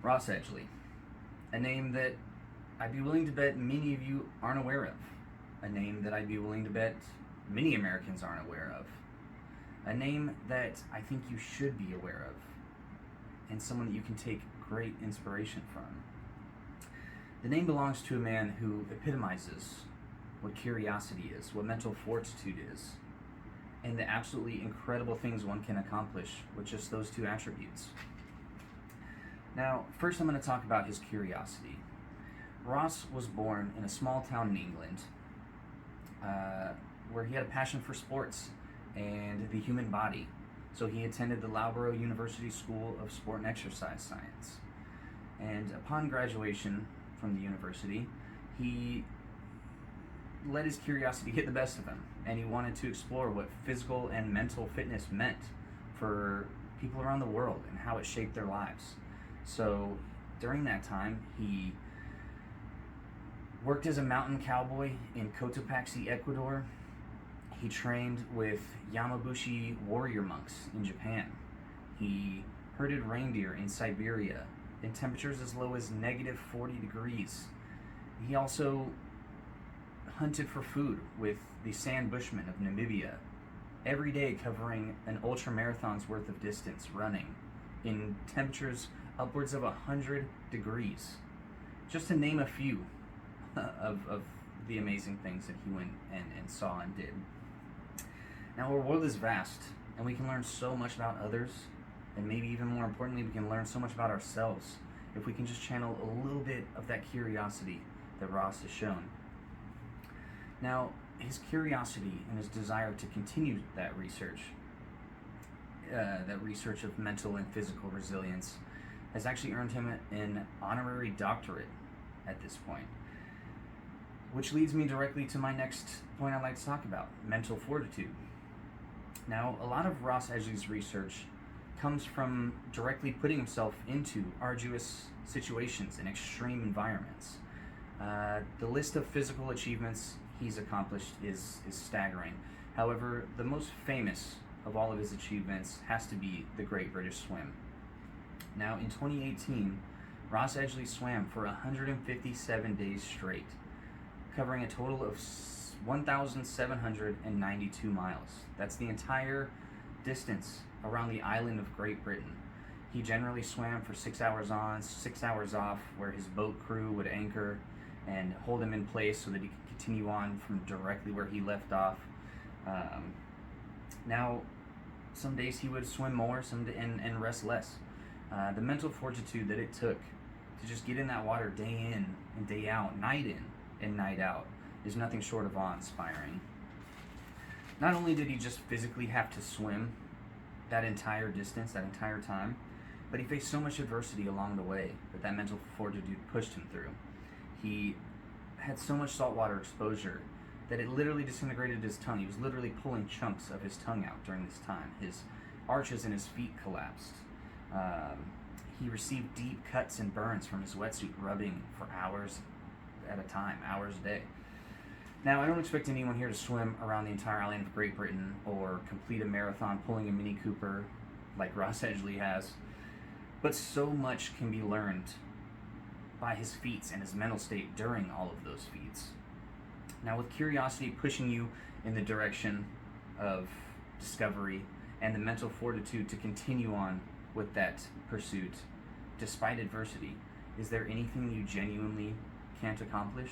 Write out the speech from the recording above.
Ross Edgley, a name that I'd be willing to bet many of you aren't aware of, a name that I'd be willing to bet many Americans aren't aware of, a name that I think you should be aware of, and someone that you can take great inspiration from. The name belongs to a man who epitomizes what curiosity is, what mental fortitude is, and the absolutely incredible things one can accomplish with just those two attributes. Now, first I'm going to talk about his curiosity. Ross was born in a small town in England where he had a passion for sports and the human body. So he attended the Loughborough University School of Sport and Exercise Science. And upon graduation from the university, he let his curiosity get the best of him, and he wanted to explore what physical and mental fitness meant for people around the world and how it shaped their lives. So during that time, he worked as a mountain cowboy in Cotopaxi, Ecuador. He trained with Yamabushi warrior monks in Japan. He herded reindeer in Siberia in temperatures as low as negative 40 degrees. He also hunted for food with the Sand Bushmen of Namibia, every day covering an ultra marathon's worth of distance running in temperatures upwards of 100 degrees, just to name a few of the amazing things that he went and saw and did. Now, our world is vast, and we can learn so much about others, and maybe even more importantly, we can learn so much about ourselves if we can just channel a little bit of that curiosity that Ross has shown. Now, his curiosity and his desire to continue that research of mental and physical resilience, has actually earned him an honorary doctorate at this point. Which leads me directly to my next point I'd like to talk about, mental fortitude. Now, a lot of Ross Edgley's research comes from directly putting himself into arduous situations and extreme environments. The list of physical achievements he's accomplished is staggering. However, the most famous of all of his achievements has to be the Great British Swim. Now, in 2018, Ross Edgley swam for 157 days straight, covering a total of 1,792 miles. That's the entire distance around the island of Great Britain. He generally swam for 6 hours on, 6 hours off, where his boat crew would anchor and hold him in place so that he could continue on from directly where he left off. Now, some days he would swim more, and rest less. The mental fortitude that it took to just get in that water day in and day out, night in and night out, is nothing short of awe-inspiring. Not only did he just physically have to swim that entire distance, that entire time, but he faced so much adversity along the way that mental fortitude pushed him through. He had so much saltwater exposure that it literally disintegrated his tongue. He was literally pulling chunks of his tongue out during this time. His arches in his feet collapsed. He received deep cuts and burns from his wetsuit rubbing for hours at a time, hours a day. Now, I don't expect anyone here to swim around the entire island of Great Britain or complete a marathon pulling a Mini Cooper like Ross Edgley has, but so much can be learned by his feats and his mental state during all of those feats. Now, with curiosity pushing you in the direction of discovery and the mental fortitude to continue on with that pursuit despite adversity, is there anything you genuinely can't accomplish?